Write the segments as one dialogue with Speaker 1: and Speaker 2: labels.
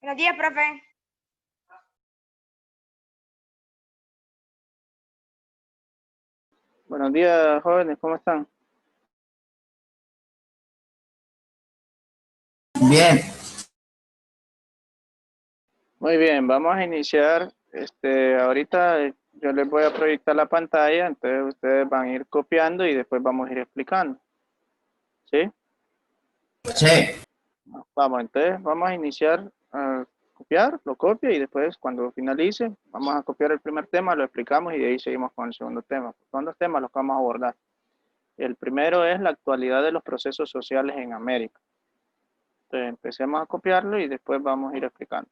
Speaker 1: Buenos días, profe.
Speaker 2: Buenos días, jóvenes, ¿cómo están?
Speaker 3: Bien.
Speaker 2: Muy bien, vamos a iniciar. Ahorita yo les voy a proyectar la pantalla, entonces ustedes van a ir copiando y después vamos a ir explicando. ¿Sí?
Speaker 3: Sí.
Speaker 2: Vamos, entonces vamos a iniciar a copiar, lo copia y después cuando finalice vamos a copiar el primer tema, lo explicamos y de ahí seguimos con el segundo tema. Son dos temas los que vamos a abordar. El primero es la actualidad de los procesos sociales en América. Entonces empecemos a copiarlo y después vamos a ir explicando.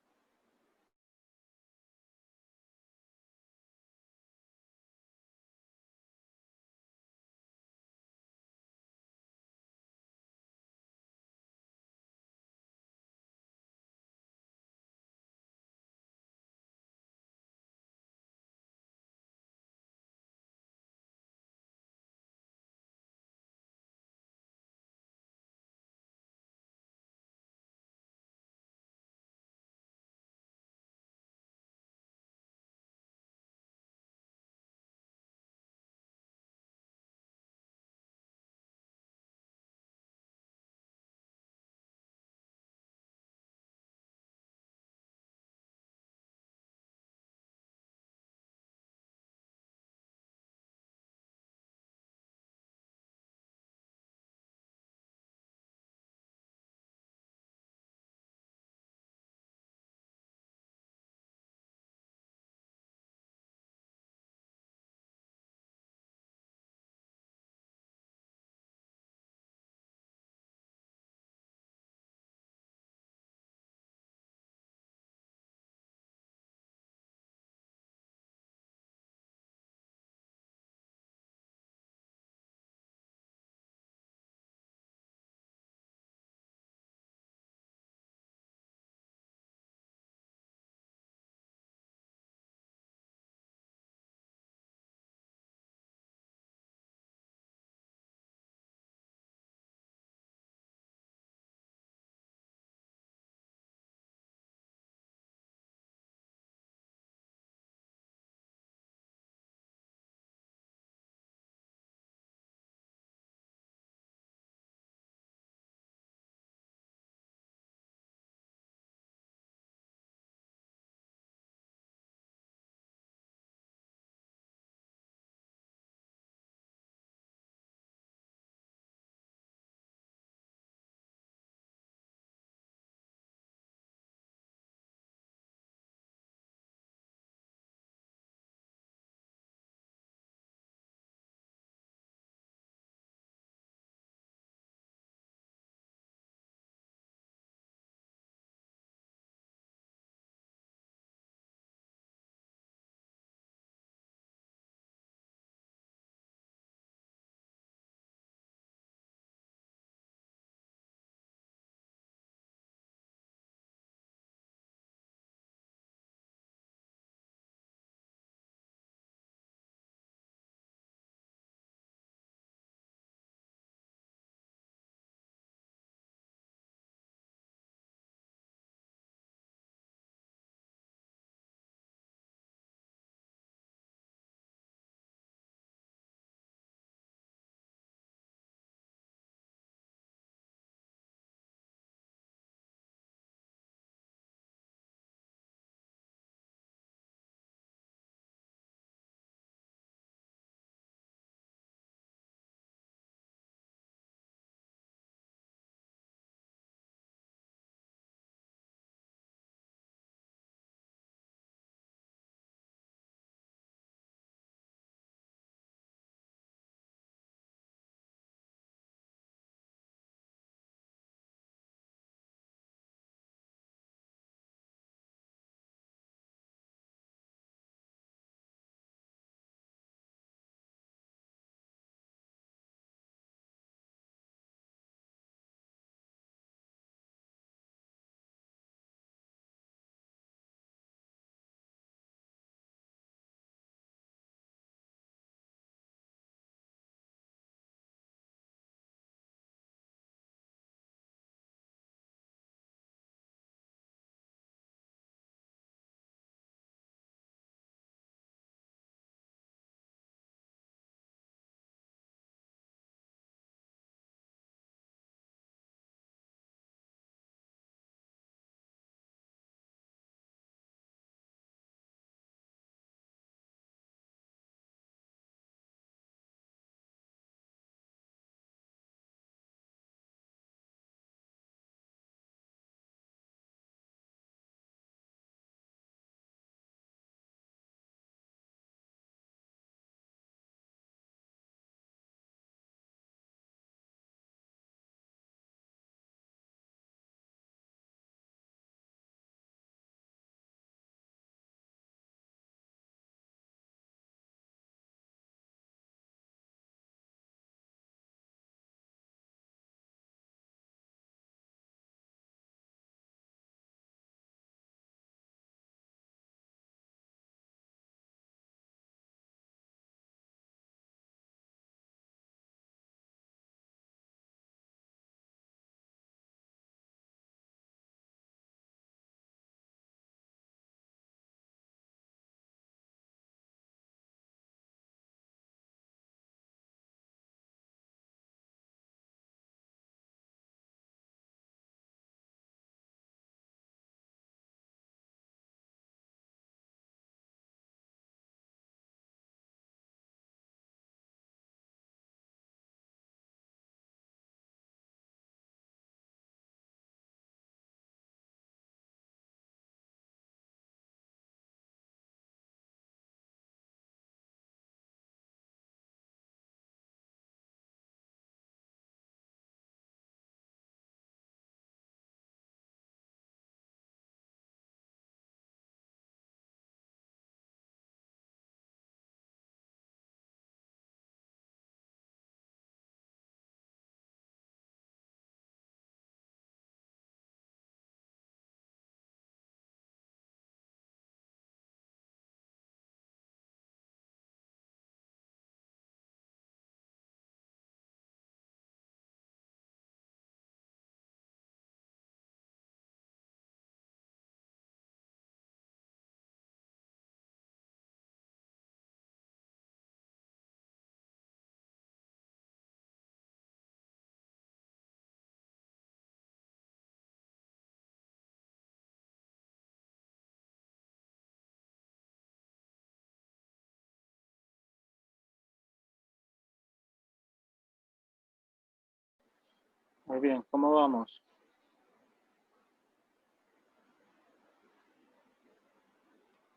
Speaker 2: Muy bien, ¿cómo vamos?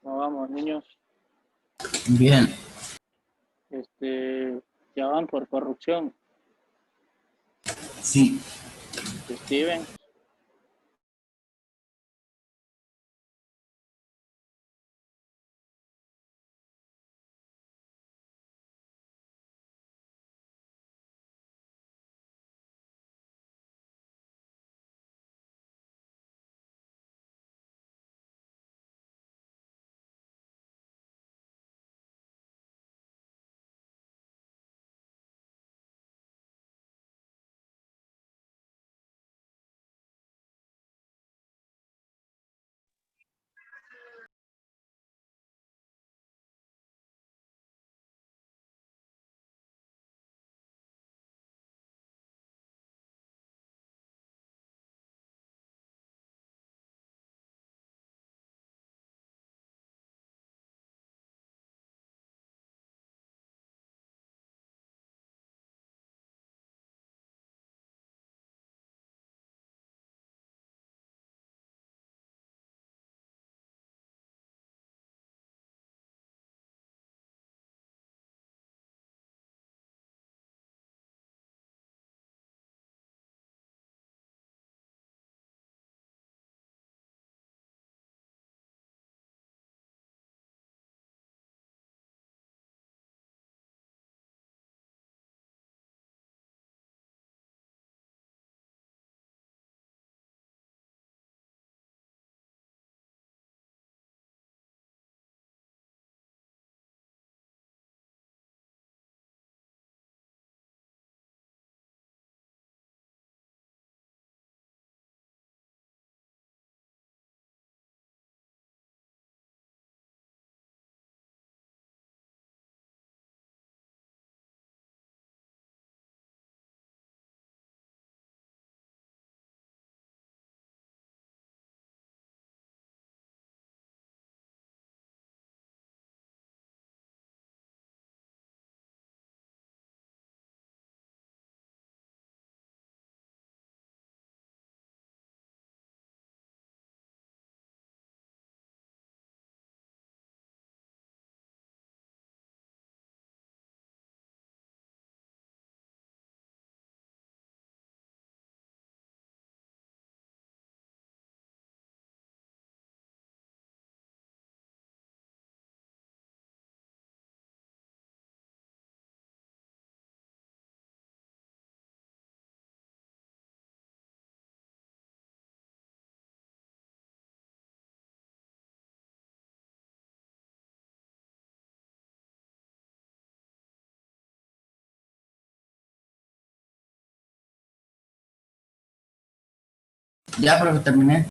Speaker 2: ¿Cómo vamos, niños?
Speaker 3: Bien.
Speaker 2: Ya van por corrupción.
Speaker 3: Sí.
Speaker 2: Steven,
Speaker 3: Ya, profe, terminé.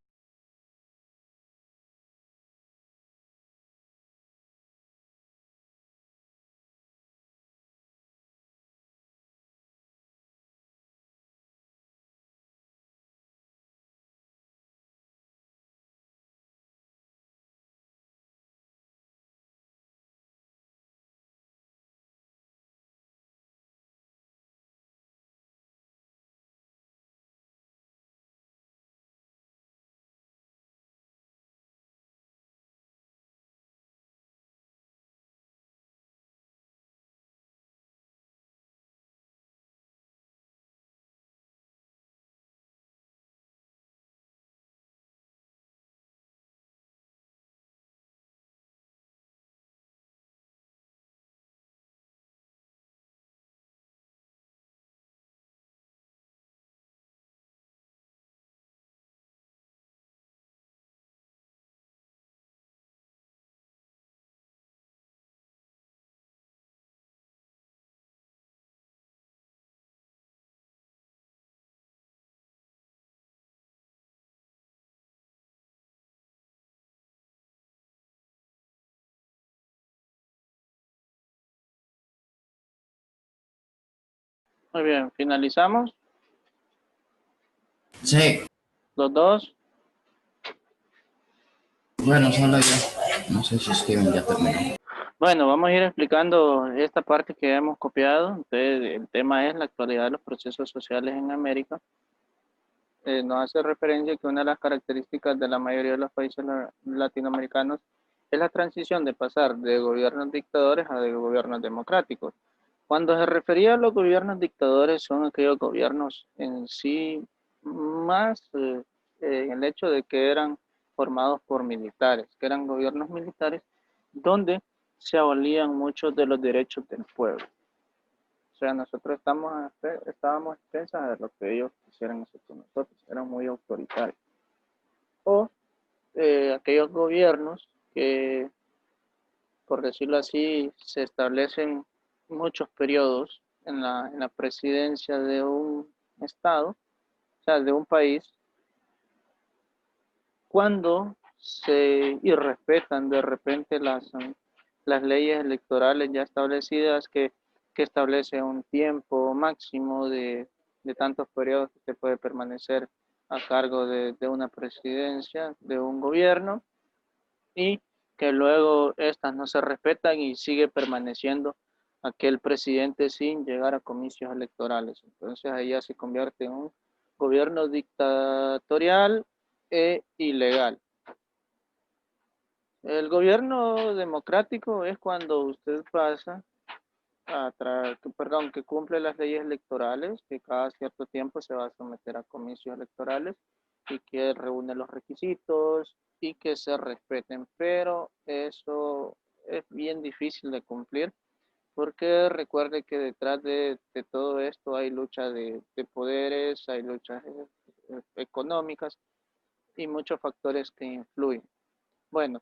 Speaker 2: muy bien, finalizamos.
Speaker 3: Sí.
Speaker 2: Los dos.
Speaker 3: Bueno, solo yo. No sé si Steven ya terminó.
Speaker 2: Bueno, vamos a ir explicando esta parte que hemos copiado. Entonces, el tema es la actualidad de los procesos sociales en América. nos hace referencia que una de las características de la mayoría de los países latinoamericanos es la transición de pasar de gobiernos dictadores a de gobiernos democráticos. Cuando se refería a los gobiernos dictadores, son aquellos gobiernos en sí más en el hecho de que eran formados por militares, que eran gobiernos militares donde se abolían muchos de los derechos del pueblo. O sea, nosotros estábamos expensas de lo que ellos quisieran hacer con nosotros, eran muy autoritarios. O aquellos gobiernos que, por decirlo así, se establecen muchos periodos en la presidencia de un estado, o sea, de un país, cuando se irrespetan de repente las leyes electorales ya establecidas que establece un tiempo máximo de tantos periodos que se puede permanecer a cargo de una presidencia, de un gobierno, y que luego estas no se respetan y sigue permaneciendo aquel presidente sin llegar a comicios electorales. Entonces ahí ya se convierte en un gobierno dictatorial e ilegal. El gobierno democrático es cuando usted pasa que cumple las leyes electorales, que cada cierto tiempo se va a someter a comicios electorales y que reúne los requisitos y que se respeten, pero eso es bien difícil de cumplir porque recuerde que detrás de todo esto hay lucha de poderes, hay luchas económicas y muchos factores que influyen. Bueno,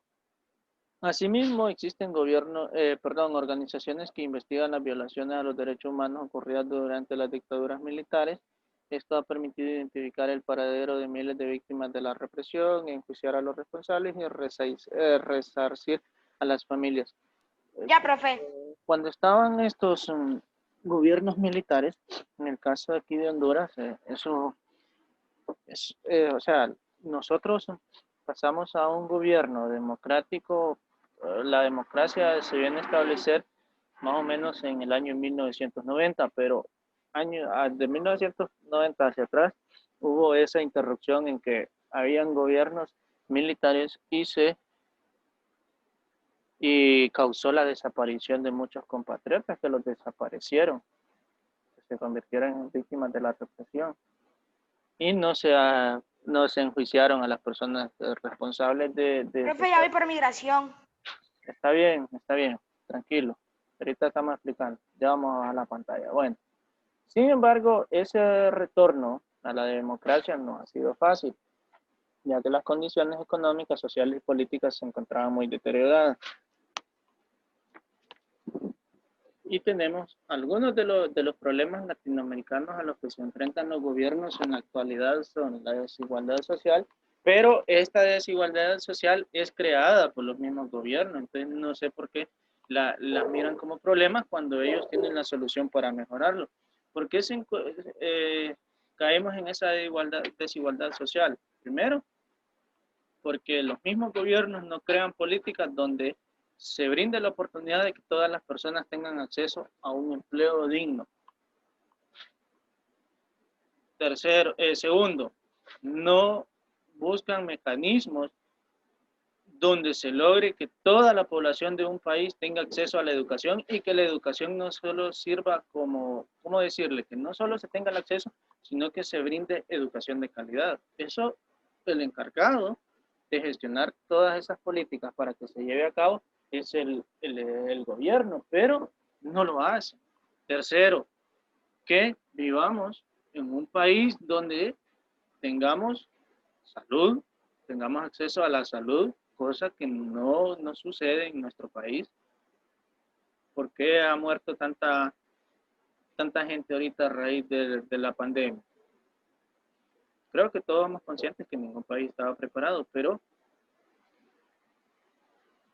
Speaker 2: asimismo, existen organizaciones que investigan las violaciones a los derechos humanos ocurridas durante las dictaduras militares. Esto ha permitido identificar el paradero de miles de víctimas de la represión, enjuiciar a los responsables y resarcir a las familias.
Speaker 1: Ya, profe.
Speaker 2: Cuando estaban estos gobiernos militares, en el caso de aquí de Honduras, eso es, o sea, nosotros pasamos a un gobierno democrático. La democracia se viene a establecer más o menos en el año 1990, pero de 1990 hacia atrás hubo esa interrupción en que habían gobiernos militares y causó la desaparición de muchos compatriotas que los desaparecieron, que se convirtieron en víctimas de la represión y no se enjuiciaron a las personas responsables
Speaker 1: Profe, ya voy por migración.
Speaker 2: Está bien, tranquilo. Ahorita estamos explicando, ya vamos a la pantalla. Bueno, sin embargo, ese retorno a la democracia no ha sido fácil, ya que las condiciones económicas, sociales y políticas se encontraban muy deterioradas. Y tenemos algunos de los problemas latinoamericanos a los que se enfrentan los gobiernos en la actualidad son la desigualdad social, pero esta desigualdad social es creada por los mismos gobiernos, entonces no sé por qué la miran como problemas cuando ellos tienen la solución para mejorarlo. ¿Por qué caemos en esa desigualdad social? Primero, porque los mismos gobiernos no crean políticas donde se brinde la oportunidad de que todas las personas tengan acceso a un empleo digno. Segundo, no buscan mecanismos donde se logre que toda la población de un país tenga acceso a la educación y que la educación no solo sirva como, ¿cómo decirle? Que no solo se tenga el acceso, sino que se brinde educación de calidad. Eso, el encargado de gestionar todas esas políticas para que se lleve a cabo es el gobierno, pero no lo hace. Tercero, que vivamos en un país donde tengamos salud, tengamos acceso a la salud, cosa que no sucede en nuestro país. ¿Por qué ha muerto tanta gente ahorita a raíz de la pandemia? Creo que todos somos conscientes que ningún país estaba preparado, pero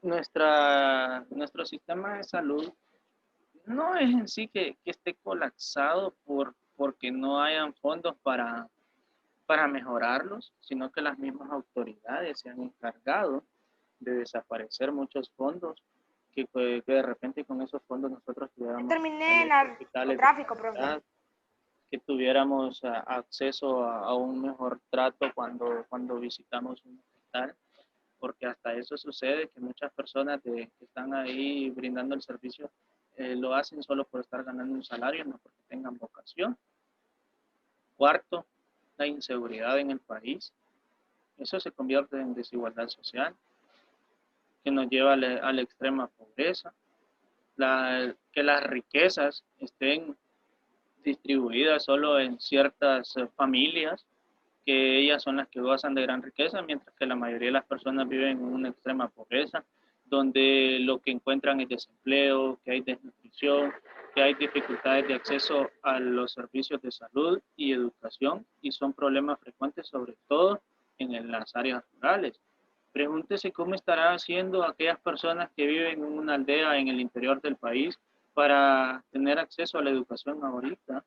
Speaker 2: nuestro sistema de salud no es en sí que esté colapsado porque no hayan fondos para mejorarlos, sino que las mismas autoridades se han encargado de desaparecer muchos fondos que de repente con esos fondos nosotros tuviéramos
Speaker 1: Terminé en narcotráfico, profe.
Speaker 2: que tuviéramos acceso a un mejor trato cuando visitamos un hospital, porque hasta eso sucede, que muchas personas que están ahí brindando el servicio lo hacen solo por estar ganando un salario, no porque tengan vocación. Cuarto, la inseguridad en el país. Eso se convierte en desigualdad social, que nos lleva a la extrema pobreza. Que las riquezas estén distribuidas solo en ciertas familias, que ellas son las que gozan de gran riqueza, mientras que la mayoría de las personas viven en una extrema pobreza, donde lo que encuentran es desempleo, que hay desnutrición, que hay dificultades de acceso a los servicios de salud y educación, y son problemas frecuentes sobre todo en las áreas rurales. Pregúntese cómo estarán haciendo aquellas personas que viven en una aldea en el interior del país para tener acceso a la educación ahorita.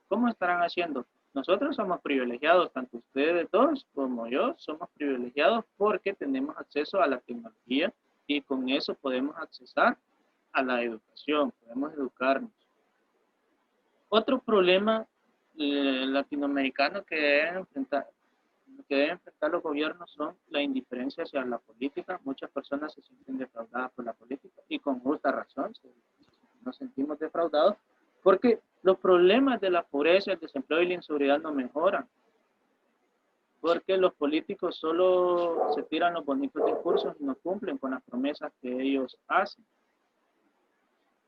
Speaker 2: ¿Cómo estarán haciendo? Nosotros somos privilegiados, tanto ustedes dos como yo, somos privilegiados porque tenemos acceso a la tecnología y con eso podemos accesar a la educación, podemos educarnos. Otro problema latinoamericano que deben enfrentar los gobiernos son la indiferencia hacia la política. Muchas personas se sienten defraudadas por la política y con justa razón nos sentimos defraudados porque los problemas de la pobreza, el desempleo y la inseguridad no mejoran. Porque los políticos solo se tiran los bonitos discursos y no cumplen con las promesas que ellos hacen.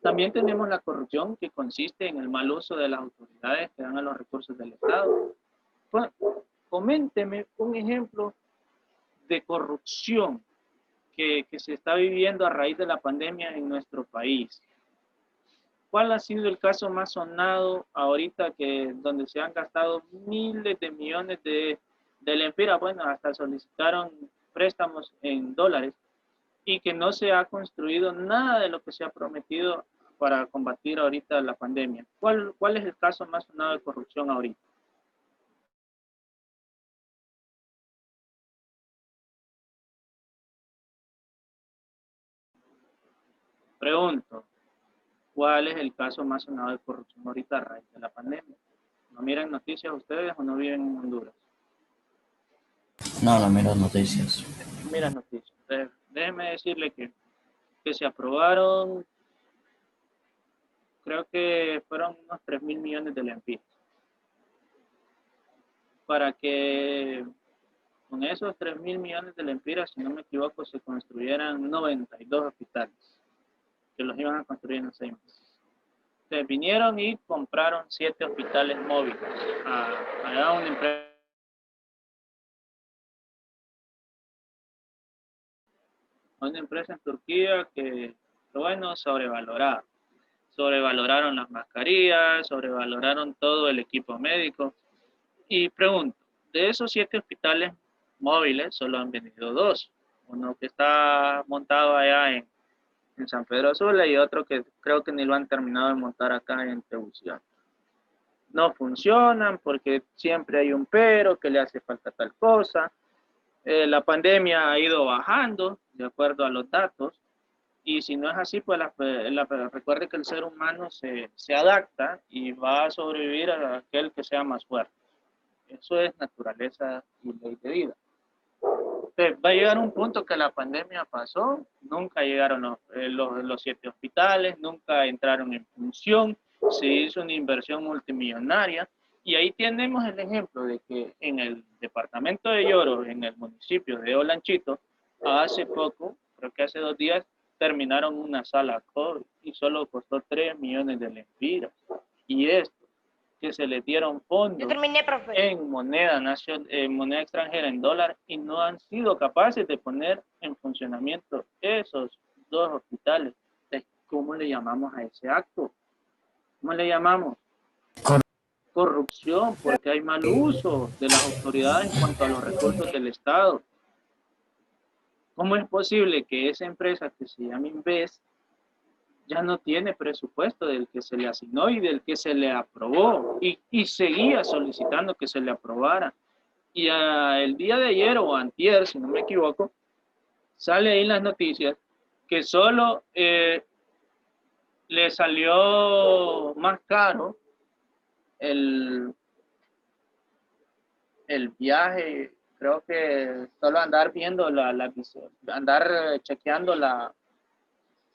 Speaker 2: También tenemos la corrupción, que consiste en el mal uso de las autoridades que dan a los recursos del Estado. Coménteme un ejemplo de corrupción que se está viviendo a raíz de la pandemia en nuestro país. ¿Cuál ha sido el caso más sonado ahorita donde se han gastado miles de millones de lempiras? Bueno, hasta solicitaron préstamos en dólares y que no se ha construido nada de lo que se ha prometido para combatir ahorita la pandemia. ¿Cuál es el caso más sonado de corrupción ahorita? Pregunto, ¿cuál es el caso más sonado de corrupción ahorita a raíz de la pandemia? ¿No miran noticias ustedes o no viven en Honduras?
Speaker 3: No, no miro noticias.
Speaker 2: Miran noticias. Déjeme decirle que se aprobaron, creo que fueron unos 3.000 millones de lempiras. Para que con esos 3.000 millones de lempiras, si no me equivoco, se construyeran 92 hospitales, que los iban a construir en 6 meses. Entonces vinieron y compraron 7 hospitales móviles a una empresa. Una empresa en Turquía que bueno, sobrevaloraron las mascarillas, sobrevaloraron todo el equipo médico. Y pregunto, de esos 7 hospitales móviles solo han vendido 2. Uno que está montado allá en San Pedro Sula y otro que creo que ni lo han terminado de montar acá en Tegucigalpa. No funcionan porque siempre hay un pero, que le hace falta tal cosa. La pandemia ha ido bajando de acuerdo a los datos. Y si no es así, pues recuerde que el ser humano se adapta y va a sobrevivir a aquel que sea más fuerte. Eso es naturaleza y ley de vida. Entonces, va a llegar un punto que la pandemia pasó, nunca llegaron los 7 hospitales, nunca entraron en función, se hizo una inversión multimillonaria. Y ahí tenemos el ejemplo de que en el departamento de Lloro, en el municipio de Olanchito, hace poco, creo que hace 2 días, terminaron una sala COVID y solo costó 3 millones de lempiras. Y esto, que se les dieron fondos
Speaker 1: Yo terminé, profe.
Speaker 2: en moneda extranjera, en dólar, y no han sido capaces de poner en funcionamiento esos 2 hospitales. Entonces, ¿cómo le llamamos a ese acto? ¿Cómo le llamamos? Corrupción, porque hay mal uso de las autoridades en cuanto a los recursos del Estado. ¿Cómo es posible que esa empresa que se llama Inves ya no tiene presupuesto del que se le asignó y del que se le aprobó y seguía solicitando que se le aprobara? Y el día de ayer o antier, si no me equivoco, sale ahí en las noticias que solo le salió más caro el, el viaje, creo que solo andar viendo andar chequeando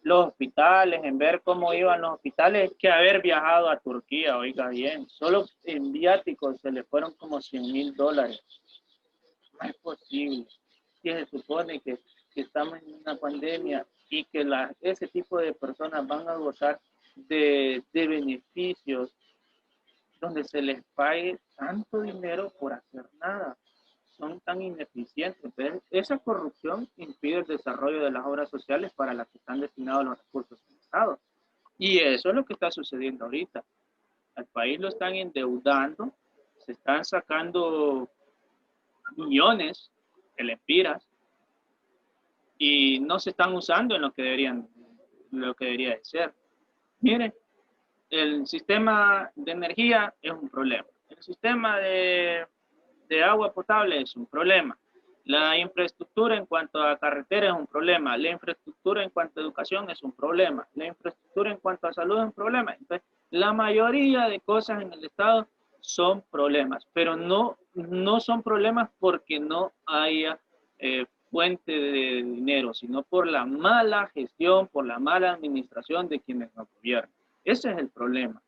Speaker 2: los hospitales, en ver cómo iban los hospitales, que haber viajado a Turquía, oiga bien, solo en viáticos se le fueron como $100,000. No es posible. Que se supone que estamos en una pandemia y que ese tipo de personas van a gozar de beneficios donde se les pague tanto dinero por hacer nada. Son tan ineficientes. Entonces, esa corrupción impide el desarrollo de las obras sociales para las que están destinados los recursos del Estado. Y eso es lo que está sucediendo ahorita. Al país lo están endeudando, se están sacando millones de lempiras y no se están usando en lo que debería de ser. Miren, el sistema de energía es un problema. El sistema de agua potable es un problema. La infraestructura en cuanto a carretera es un problema. La infraestructura en cuanto a educación es un problema. La infraestructura en cuanto a salud es un problema. Entonces, la mayoría de cosas en el Estado son problemas, pero no son problemas porque no haya fuente de dinero, sino por la mala gestión, por la mala administración de quienes nos gobiernan. Ese es el problema.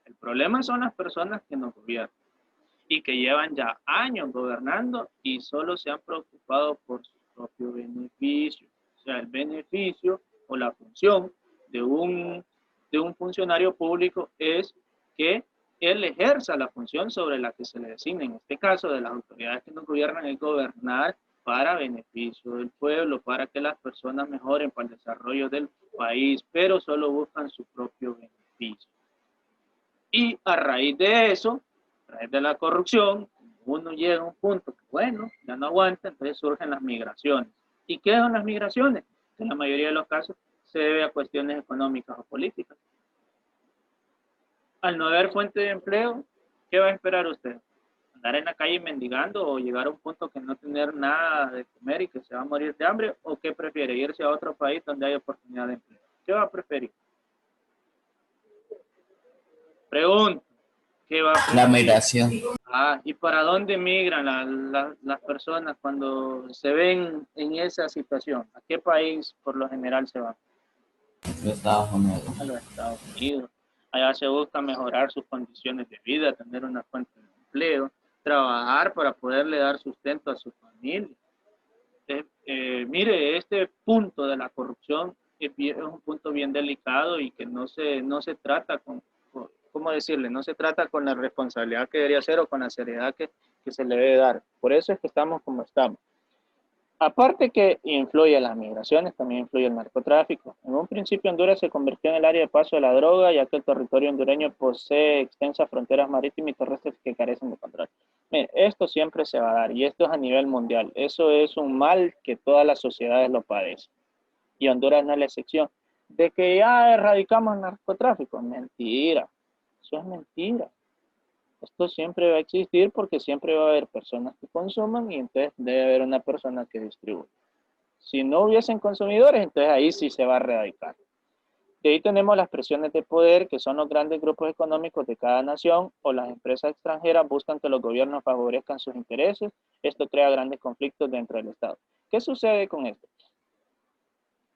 Speaker 2: El problema son las personas que nos gobiernan y que llevan ya años gobernando y solo se han preocupado por su propio beneficio. O sea, el beneficio o la función de un funcionario público es que él ejerza la función sobre la que se le designa. En este caso, de las autoridades que nos gobiernan, es gobernar para beneficio del pueblo, para que las personas mejoren para el desarrollo del país, pero solo buscan su propio beneficio. Y a raíz de eso, a raíz de la corrupción, uno llega a un punto que, bueno, ya no aguanta, entonces surgen las migraciones. ¿Y qué son las migraciones? En la mayoría de los casos se debe a cuestiones económicas o políticas. Al no haber fuente de empleo, ¿qué va a esperar usted? ¿Andar en la calle mendigando o llegar a un punto que no tener nada de comer y que se va a morir de hambre? ¿O qué prefiere? ¿Irse a otro país donde hay oportunidad de empleo? ¿Qué va a preferir? Pregunto. ¿Qué va a preferir?
Speaker 3: La migración.
Speaker 2: ¿Y para dónde migran las personas cuando se ven en esa situación? ¿A qué país por lo general se van?
Speaker 3: Los Estados Unidos.
Speaker 2: A los Estados Unidos. Allá se busca mejorar sus condiciones de vida, tener una fuente de empleo, trabajar para poderle dar sustento a su familia. Mire, este punto de la corrupción es un punto bien delicado y que no se trata ¿cómo decirle? No se trata con la responsabilidad que debería ser o con la seriedad que se le debe dar. Por eso es que estamos como estamos. Aparte que influye las migraciones, también influye el narcotráfico. En un principio Honduras se convirtió en el área de paso de la droga, ya que el territorio hondureño posee extensas fronteras marítimas y terrestres que carecen de control. Mire, esto siempre se va a dar y esto es a nivel mundial. Eso es un mal que todas las sociedades lo padecen. Y Honduras no es la excepción. De que ya erradicamos el narcotráfico, mentira. Eso es mentira. Esto siempre va a existir porque siempre va a haber personas que consuman y entonces debe haber una persona que distribuye. Si no hubiesen consumidores, entonces ahí sí se va a erradicar. De ahí tenemos las presiones de poder, que son los grandes grupos económicos de cada nación o las empresas extranjeras buscan que los gobiernos favorezcan sus intereses. Esto crea grandes conflictos dentro del Estado. ¿Qué sucede con esto?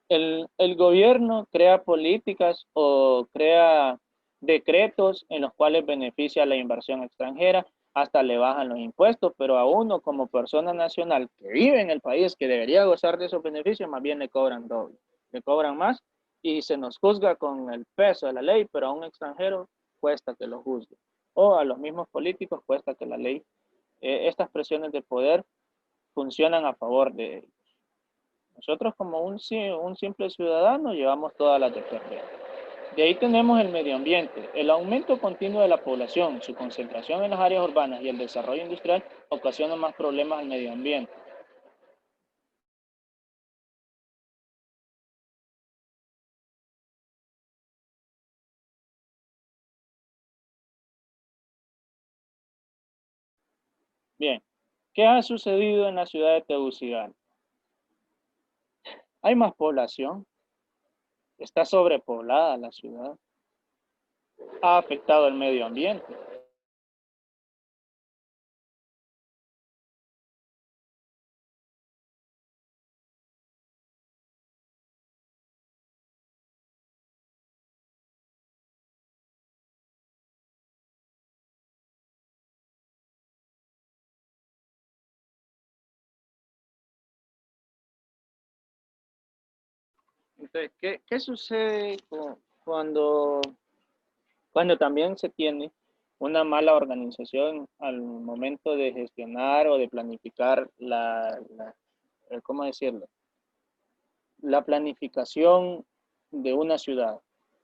Speaker 2: El gobierno crea políticas o crea decretos en los cuales beneficia la inversión extranjera, hasta le bajan los impuestos, pero a uno como persona nacional que vive en el país, que debería gozar de esos beneficios, más bien le cobran doble, le cobran más y se nos juzga con el peso de la ley, pero a un extranjero cuesta que lo juzgue. O a los mismos políticos cuesta que la ley, estas presiones de poder funcionan a favor de ellos. Nosotros como un simple ciudadano llevamos todas las de perder. De ahí tenemos el medio ambiente. El aumento continuo de la población, su concentración en las áreas urbanas y el desarrollo industrial ocasionan más problemas al medio ambiente. Bien, ¿qué ha sucedido en la ciudad de Tegucigalpa? Hay más población, está sobrepoblada la ciudad, ha afectado el medio ambiente. Entonces, ¿qué sucede cuando, cuando también se tiene una mala organización al momento de gestionar o de planificar ¿cómo decirlo? La planificación de una ciudad?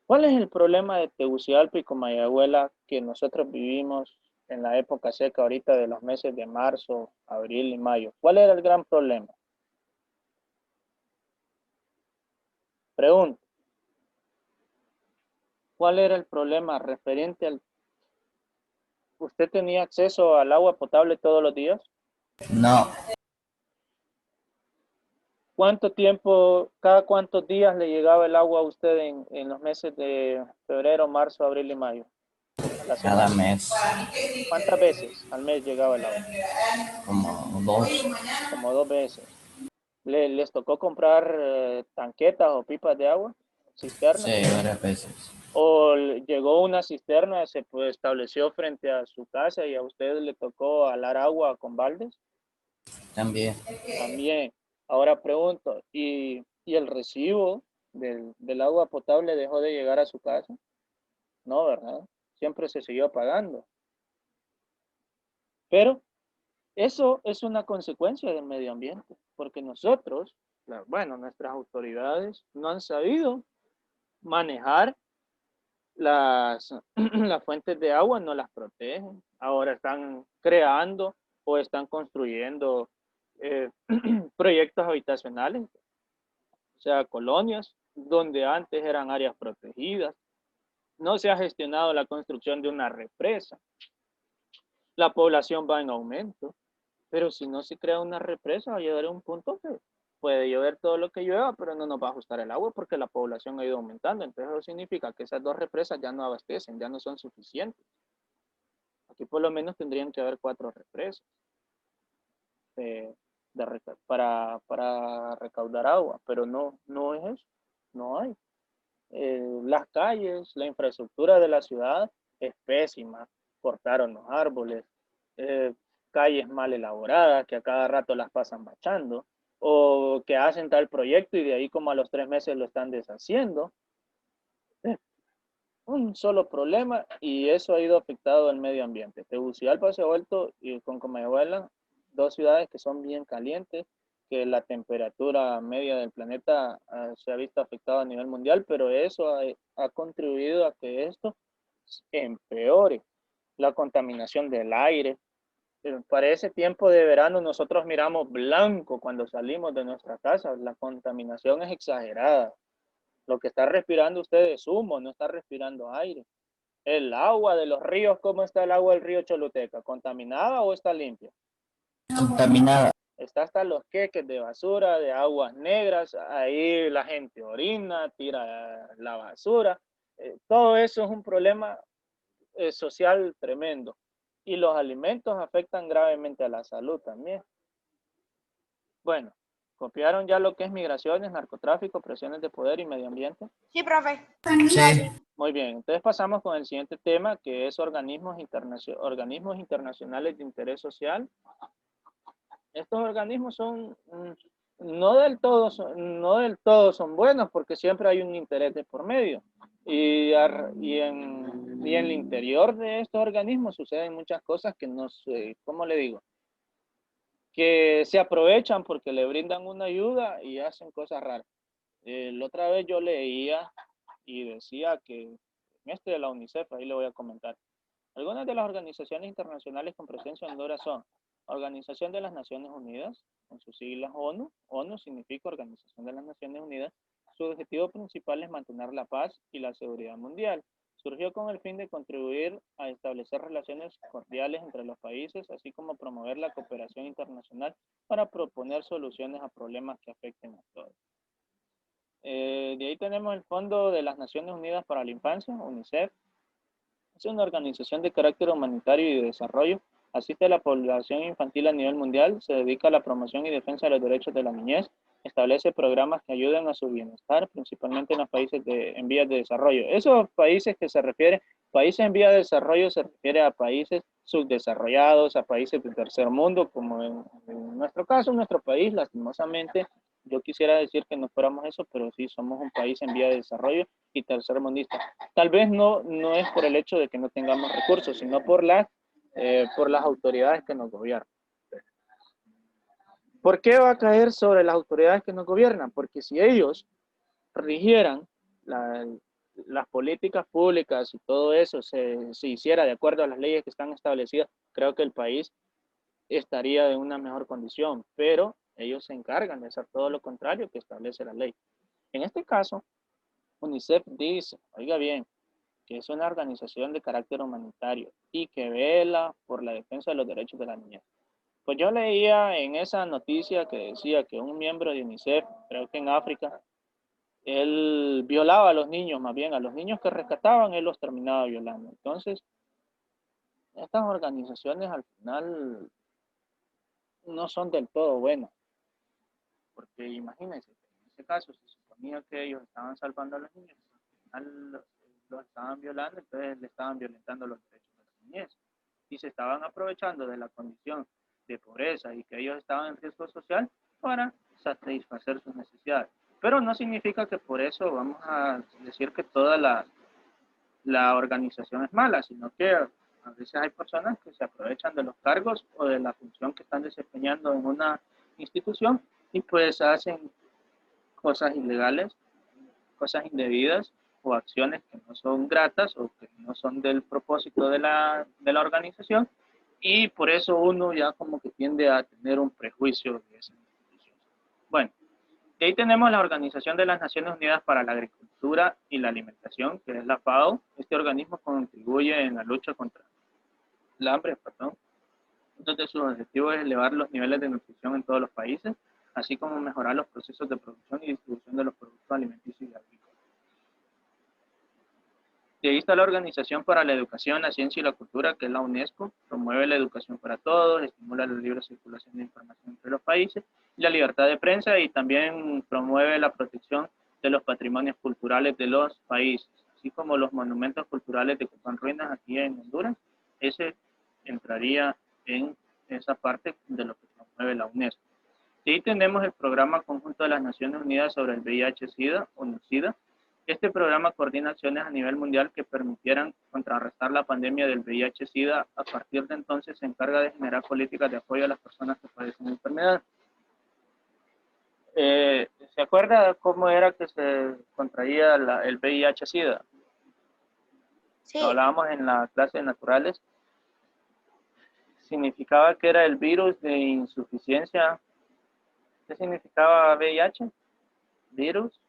Speaker 2: ¿Cuál es el problema de Tegucigalpa y Comayagüela que nosotros vivimos en la época seca ahorita de los meses de marzo, abril y mayo? ¿Cuál era el gran problema? Pregunto, ¿cuál era el problema referente al... ¿Usted tenía acceso al agua potable todos los días?
Speaker 3: No,
Speaker 2: ¿Cuánto tiempo, cada cuántos días le llegaba el agua a usted en los meses de febrero, marzo, abril y mayo? A la
Speaker 3: cada
Speaker 2: semana.
Speaker 3: mes,
Speaker 2: ¿Cuántas veces al mes llegaba el agua?
Speaker 3: como dos.
Speaker 2: Como 2 veces. ¿Les tocó comprar tanquetas o pipas de agua?
Speaker 3: Sí,
Speaker 2: ¿Cisternas?
Speaker 3: varias veces.
Speaker 2: ¿O llegó una cisterna, se estableció frente a su casa y a usted le tocó alar agua con baldes?
Speaker 3: También.
Speaker 2: También. Ahora pregunto, ¿y el recibo del agua potable dejó de llegar a su casa? No, ¿verdad? Siempre se siguió pagando. Pero eso es una consecuencia del medio ambiente, porque nosotros, bueno, nuestras autoridades no han sabido manejar las fuentes de agua, no las protegen. Ahora están creando o están construyendo eh, proyectos habitacionales, o sea, colonias, donde antes eran áreas protegidas. No se ha gestionado la construcción de una represa. La población va en aumento, pero si no se crea una represa, va a llegar a un punto que puede llover todo lo que llueva, pero no nos va a ajustar el agua porque la población ha ido aumentando. Entonces eso significa que esas 2 represas ya no abastecen, ya no son suficientes. Aquí por lo menos tendrían que haber 4 represas para recaudar agua, pero no es eso, no hay. Las calles, la infraestructura de la ciudad es pésima, cortaron los árboles, eh, calles mal elaboradas que a cada rato las pasan bachando, o que hacen tal proyecto y de ahí como a los 3 meses lo están deshaciendo. Un solo problema y eso ha ido afectado al medio ambiente. Tegucigalpa se ha vuelto, y con Comayagüela, 2 ciudades que son bien calientes, que la temperatura media del planeta se ha visto afectada a nivel mundial, pero eso ha contribuido a que esto empeore. La contaminación del aire. Para ese tiempo de verano nosotros miramos blanco cuando salimos de nuestra casa. La contaminación es exagerada. Lo que está respirando usted es humo, no está respirando aire. El agua de los ríos, ¿cómo está el agua del río Choluteca? ¿Contaminada o está limpia?
Speaker 3: Contaminada.
Speaker 2: Está hasta los queques de basura, de aguas negras, ahí la gente orina, tira la basura. Todo eso es un problema social tremendo. Y los alimentos afectan gravemente a la salud también. Bueno, ¿copiaron ya lo que es migraciones, narcotráfico, presiones de poder y medio ambiente?
Speaker 1: Sí, profe.
Speaker 3: Sí.
Speaker 2: Muy bien, entonces pasamos con el siguiente tema, que es organismos internacionales de interés social. Estos organismos son no del todo son buenos porque siempre hay un interés de por medio. Y en el interior de estos organismos suceden muchas cosas que no sé, ¿cómo le digo? Que se aprovechan porque le brindan una ayuda y hacen cosas raras. La otra vez yo leía y decía que en este de la UNICEF, ahí le voy a comentar. Algunas de las organizaciones internacionales con presencia en Honduras son Organización de las Naciones Unidas, con sus siglas ONU. ONU significa Organización de las Naciones Unidas. Su objetivo principal es mantener la paz y la seguridad mundial. Surgió con el fin de contribuir a establecer relaciones cordiales entre los países, así como promover la cooperación internacional para proponer soluciones a problemas que afecten a todos. De ahí tenemos el Fondo de las Naciones Unidas para la Infancia, UNICEF. Es una organización de carácter humanitario y de desarrollo. Asiste a la población infantil a nivel mundial, se dedica a la promoción y defensa de los derechos de la niñez, establece programas que ayuden a su bienestar, principalmente en los países en vías de desarrollo. Esos países que se refiere, países en vías de desarrollo, se refiere a países subdesarrollados, a países del tercer mundo, como en nuestro caso, en nuestro país, lastimosamente, Yo quisiera decir que no fuéramos eso, pero sí somos un país en vía de desarrollo y tercermundista. Tal vez no es por el hecho de que no tengamos recursos, sino por las autoridades que nos gobiernan. ¿Por qué va a caer sobre las autoridades que nos gobiernan? Porque si ellos rigieran las políticas públicas y todo eso se hiciera de acuerdo a las leyes que están establecidas, creo que el país estaría en una mejor condición, pero ellos se encargan de hacer todo lo contrario que establece la ley. En este caso, UNICEF dice, oiga bien, que es una organización de carácter humanitario y que vela por la defensa de los derechos de la niñez. Pues yo leía en esa noticia que decía que un miembro de UNICEF, creo que en África, él violaba a los niños, más bien a los niños que rescataban, él los terminaba violando. Entonces, estas organizaciones al final no son del todo buenas, porque imagínense, en este caso se suponía que ellos estaban salvando a los niños, al final los estaban violando, entonces le estaban violentando los derechos de la niñez, y se estaban aprovechando de la condición de pobreza y que ellos estaban en riesgo social para satisfacer sus necesidades. Pero no significa que por eso vamos a decir que toda la organización es mala, sino que a veces hay personas que se aprovechan de los cargos o de la función que están desempeñando en una institución y pues hacen cosas ilegales, cosas indebidas o acciones que no son gratas o que no son del propósito de la organización, y por eso uno ya como que tiende a tener un prejuicio de esa institución. Bueno, de ahí tenemos la Organización de las Naciones Unidas para la Agricultura y la Alimentación, que es la FAO. Este organismo contribuye en la lucha contra el hambre, Entonces, de sus objetivos es elevar los niveles de nutrición en todos los países, así como mejorar los procesos de producción y distribución de los productos alimenticios y agrícolas. De ahí está la Organización para la Educación, la Ciencia y la Cultura, que es la UNESCO, promueve la educación para todos, estimula la libre circulación de información entre los países, la libertad de prensa y también promueve la protección de los patrimonios culturales de los países, así como los monumentos culturales de que están ruinas aquí en Honduras. Ese entraría en esa parte de lo que promueve la UNESCO. De ahí tenemos el Programa Conjunto de las Naciones Unidas sobre el VIH-Sida, ONU-SIDA. Este programa coordina acciones a nivel mundial que permitieran contrarrestar la pandemia del VIH-Sida. A partir de entonces se encarga de generar políticas de apoyo a las personas que padecen la enfermedad. ¿Se acuerda cómo era que se contraía el VIH-Sida?
Speaker 1: Sí,
Speaker 2: Lo hablábamos en la clase de naturales. Significaba que era el virus de insuficiencia. ¿Qué significaba VIH? Virus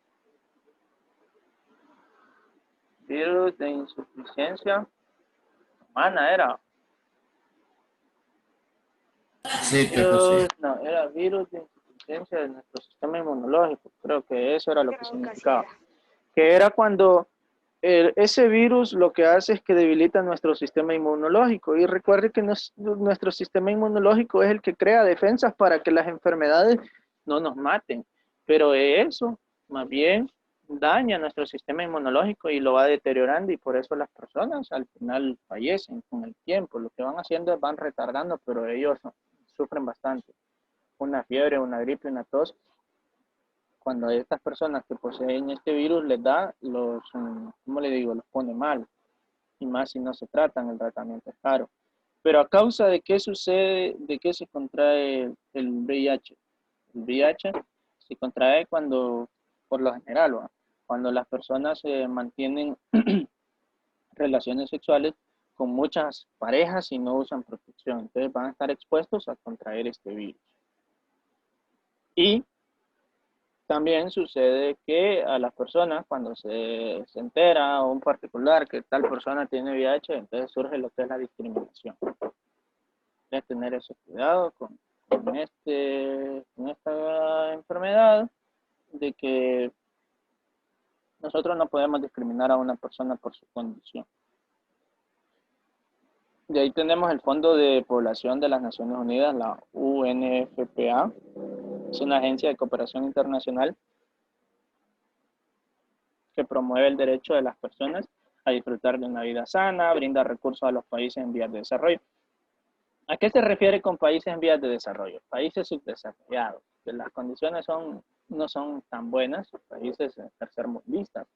Speaker 2: de insuficiencia humana era.
Speaker 3: Sí, creo que sí.
Speaker 2: No, era virus de insuficiencia de nuestro sistema inmunológico. Creo que eso era lo que
Speaker 1: creo que
Speaker 2: significaba.
Speaker 1: sí era.
Speaker 2: Que era cuando ese virus lo que hace es que debilita nuestro sistema inmunológico. Y recuerde que nuestro sistema inmunológico es el que crea defensas para que las enfermedades no nos maten. Pero eso, más bien, daña nuestro sistema inmunológico y lo va deteriorando, y por eso las personas al final fallecen con el tiempo. Lo que van haciendo es van retardando, pero ellos sufren bastante. Una fiebre, una gripe, una tos. Cuando a estas personas que poseen este virus les da, ¿cómo le digo? Los pone mal. Y más si no se tratan, el tratamiento es caro. Pero a causa de qué sucede, de qué se contrae el VIH. El VIH se contrae cuando, por lo general, ¿va? Cuando las personas mantienen relaciones sexuales con muchas parejas y no usan protección. Entonces van a estar expuestos a contraer este virus. Y también sucede que a las personas, cuando se entera o un particular que tal persona tiene VIH, entonces surge lo que es la discriminación. Debe tener ese cuidado con esta enfermedad, de que nosotros no podemos discriminar a una persona por su condición. De ahí tenemos el Fondo de Población de las Naciones Unidas, la UNFPA. Es una agencia de cooperación internacional que promueve el derecho de las personas a disfrutar de una vida sana, brinda recursos a los países en vías de desarrollo. ¿A qué se refiere con países en vías de desarrollo? Países subdesarrollados, que las condiciones son no son tan buenas, países tercermundistas,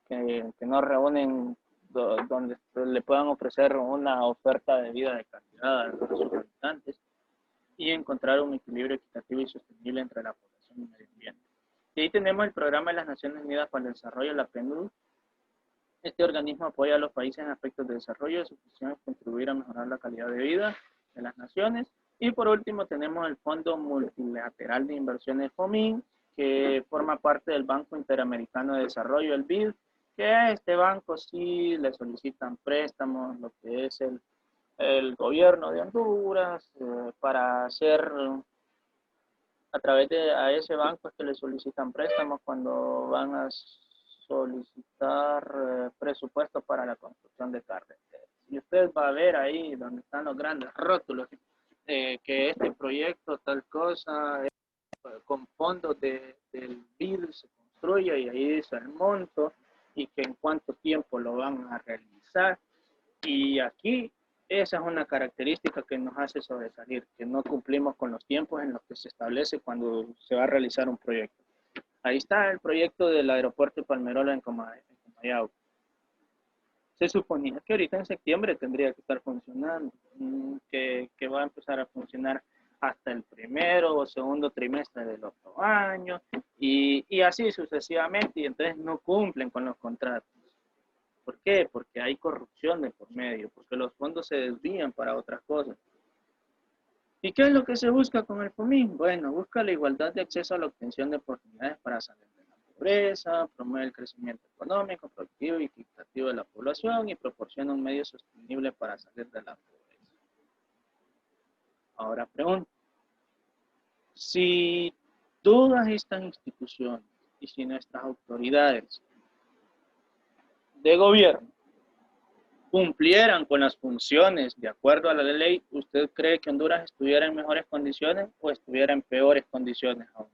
Speaker 2: que no reúnen donde le puedan ofrecer una oferta de vida de calidad a sus habitantes y encontrar un equilibrio equitativo y sostenible entre la población y el medio ambiente. Y ahí tenemos el Programa de las Naciones Unidas para el Desarrollo, la PNUD. Este organismo apoya a los países en aspectos de desarrollo, su función es contribuir a mejorar la calidad de vida de las naciones. Y por último tenemos el Fondo Multilateral de Inversiones FOMIN, que forma parte del Banco Interamericano de Desarrollo, el BID, que a este banco sí le solicitan préstamos, lo que es el gobierno de Honduras, para hacer, a través de a ese banco es que le solicitan préstamos cuando van a solicitar presupuesto para la construcción de carreteras. Y usted va a ver ahí donde están los grandes rótulos, que este proyecto tal cosa, con fondos del BID se construye y ahí dice el monto y que en cuánto tiempo lo van a realizar. Y aquí esa es una característica que nos hace sobresalir, que no cumplimos con los tiempos en los que se establece cuando se va a realizar un proyecto. Ahí está el proyecto del aeropuerto de Palmerola en Comayagua. Se suponía que ahorita en septiembre tendría que estar funcionando, que va a empezar a funcionar hasta el primero o segundo trimestre del otro año, y así sucesivamente, y entonces no cumplen con los contratos. ¿Por qué? Porque hay corrupción de por medio, porque los fondos se desvían para otras cosas. ¿Y qué es lo que se busca con el FOMIN? Bueno, busca la igualdad de acceso a la obtención de oportunidades para salir de la pobreza, promueve el crecimiento económico, productivo y equitativo de la población y proporciona un medio sostenible para salir de la pobreza. Ahora pregunto, si todas estas instituciones y si nuestras autoridades de gobierno cumplieran con las funciones de acuerdo a la ley, ¿usted cree que Honduras estuviera en mejores condiciones o estuviera en peores condiciones aún?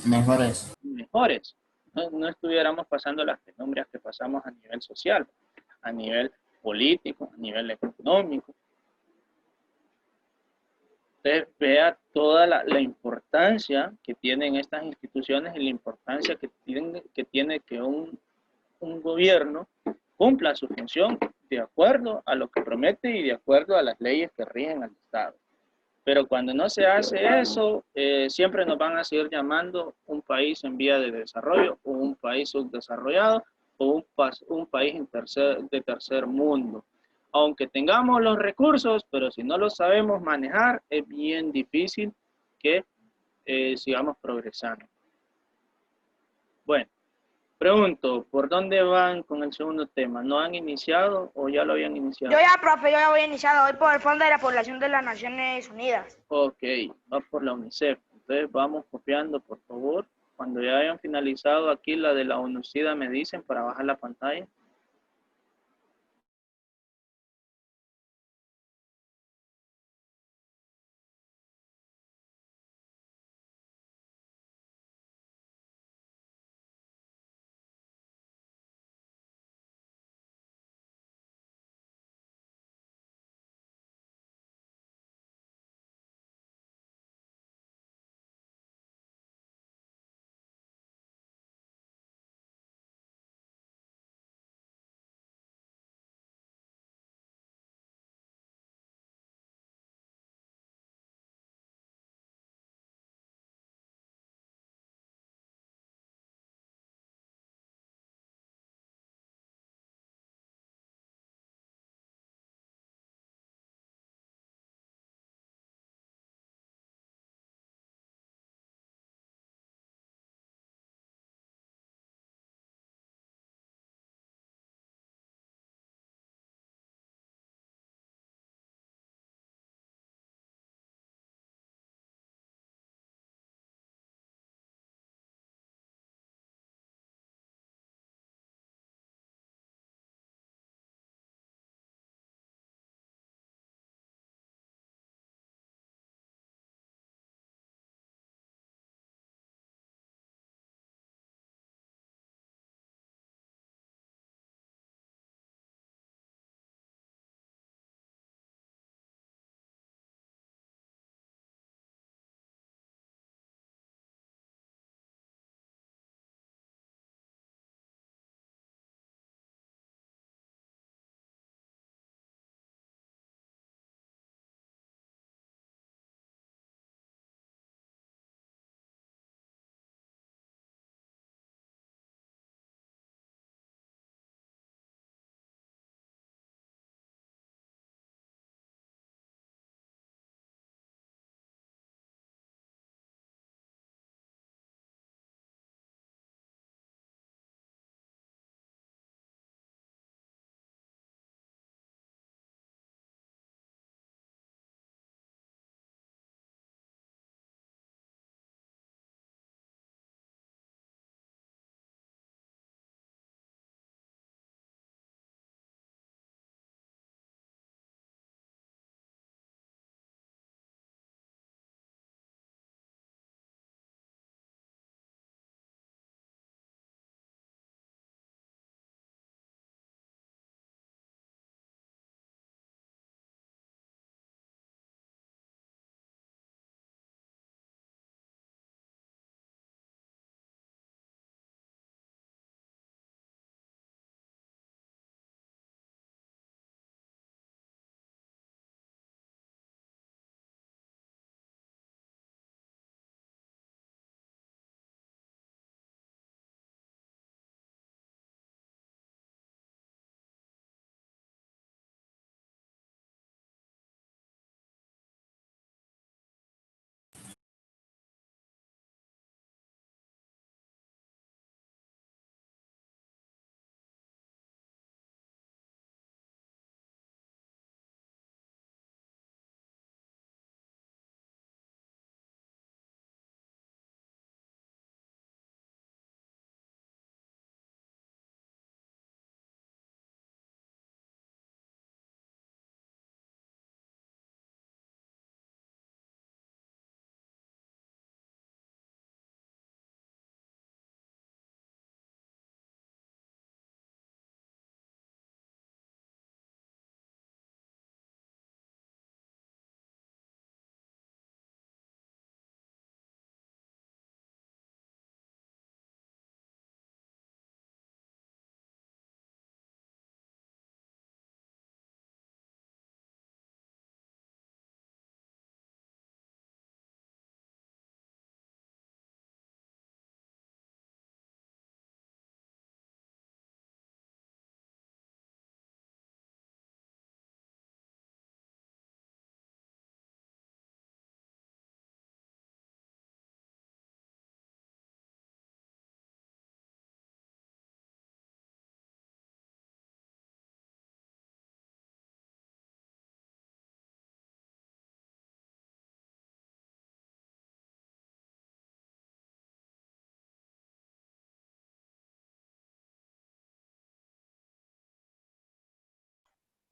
Speaker 3: Mejores.
Speaker 2: Mejores. No estuviéramos pasando las penurias que pasamos a nivel social, a nivel político, a nivel económico. Usted vea toda la importancia que tienen estas instituciones y la importancia que tiene que un gobierno cumpla su función de acuerdo a lo que promete y de acuerdo a las leyes que rigen al Estado. Pero cuando no se hace eso, siempre nos van a seguir llamando un país en vía de desarrollo o un país subdesarrollado o un país de tercer mundo. Aunque tengamos los recursos, pero si no los sabemos manejar, es bien difícil que sigamos progresando. Bueno. Pregunto, ¿por dónde van con el segundo tema? ¿No han iniciado o ya lo habían iniciado?
Speaker 1: Yo ya, profe, yo ya voy iniciado. Voy por el Fondo de la Población de las Naciones Unidas.
Speaker 2: Ok, va por la UNICEF. Entonces vamos copiando, por favor. Cuando ya hayan finalizado aquí la de la UNUCIDA me dicen para bajar la pantalla.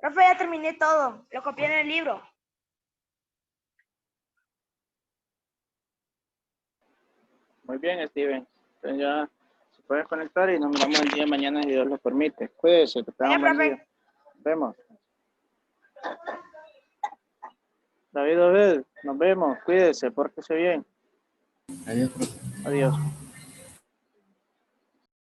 Speaker 1: Profe, ya terminé todo. Lo copié en el libro.
Speaker 2: Muy bien, Steven. Entonces ya se puede conectar y nos miramos el día de mañana si Dios lo permite. Cuídese, que tenga un buen día.
Speaker 1: Profe.
Speaker 2: Nos vemos. David, nos vemos. Cuídese, pórtese bien.
Speaker 3: Adiós, profe.
Speaker 2: Adiós.